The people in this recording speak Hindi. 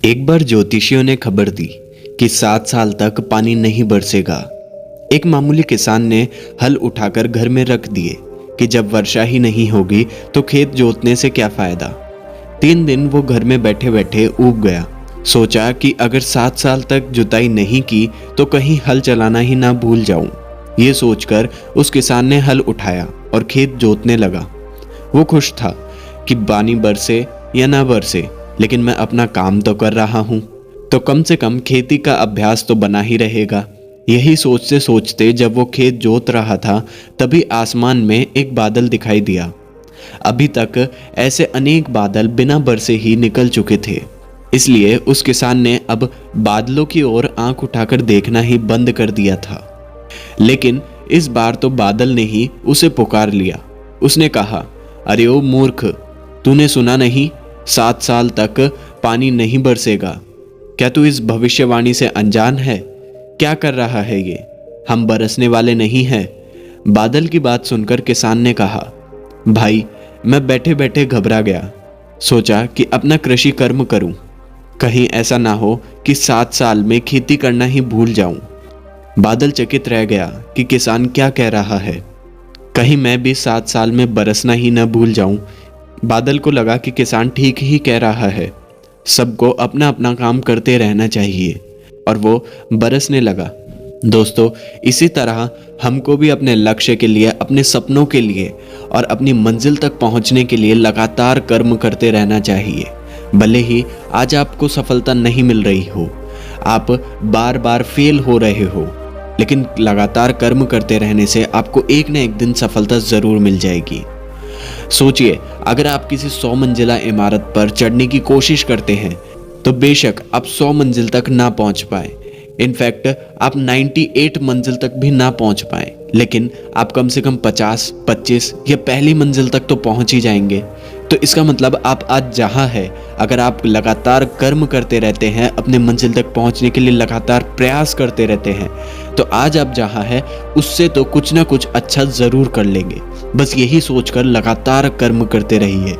एक बार ज्योतिषियों ने खबर दी कि 7 साल तक पानी नहीं बरसेगा। एक मामूली किसान ने हल उठाकर घर में रख दिए कि जब वर्षा ही नहीं होगी तो खेत जोतने से क्या फायदा। 3 दिन वो घर में बैठे बैठे ऊब गया। सोचा कि अगर 7 साल तक जुताई नहीं की तो कहीं हल चलाना ही ना भूल जाऊं। ये सोचकर उस किसान ने हल उठाया और खेत जोतने लगा। वो खुश था कि पानी बरसे या ना बरसे, लेकिन मैं अपना काम तो कर रहा हूँ, तो कम से कम खेती का अभ्यास तो बना ही रहेगा। यही सोचते सोचते जब वो खेत जोत रहा था तभी आसमान में एक बादल दिखाई दिया। अभी तक ऐसे अनेक बादल बिना बरसे ही निकल चुके थे, इसलिए उस किसान ने अब बादलों की ओर आंख उठाकर देखना ही बंद कर दिया था। लेकिन इस बार तो बादल ने ही उसे पुकार लिया। उसने कहा, अरे ओ मूर्ख, तूने सुना नहीं, 7 साल तक पानी नहीं बरसेगा। क्या तू इस भविष्यवाणी से अनजान है? क्या कर रहा है ये? हम बरसने वाले नहीं हैं। बादल की बात सुनकर किसान ने कहा, भाई मैं बैठे बैठे घबरा गया। सोचा कि अपना कृषि कर्म करूं, कहीं ऐसा ना हो कि 7 साल में खेती करना ही भूल जाऊं। बादल चकित रह गया कि किसान क्या कह रहा है। कहीं मैं भी 7 साल में बरसना ही न भूल जाऊं। बादल को लगा कि किसान ठीक ही कह रहा है, सबको अपना अपना काम करते रहना चाहिए, और वो बरसने लगा। दोस्तों, इसी तरह हमको भी अपने लक्ष्य के लिए, अपने सपनों के लिए और अपनी मंजिल तक पहुंचने के लिए लगातार कर्म करते रहना चाहिए। भले ही आज आपको सफलता नहीं मिल रही हो, आप बार बार फेल हो रहे हो, लेकिन लगातार कर्म करते रहने से आपको एक न एक दिन सफलता जरूर मिल जाएगी। सोचिए, अगर आप किसी 100 मंजिला इमारत पर चढ़ने की कोशिश करते हैं तो बेशक आप 100 मंजिल तक ना पहुंच पाए, इनफैक्ट आप 98 मंजिल तक भी ना पहुंच पाए, लेकिन आप कम से कम 50, 25 या पहली मंजिल तक तो पहुंच ही जाएंगे। तो इसका मतलब आप आज जहां है, अगर आप लगातार कर्म करते रहते हैं, अपने मंजिल तक पहुंचने के लिए लगातार प्रयास करते रहते हैं, तो आज आप जहां है उससे तो कुछ ना कुछ अच्छा जरूर कर लेंगे। बस यही सोचकर लगातार कर्म करते रहिए।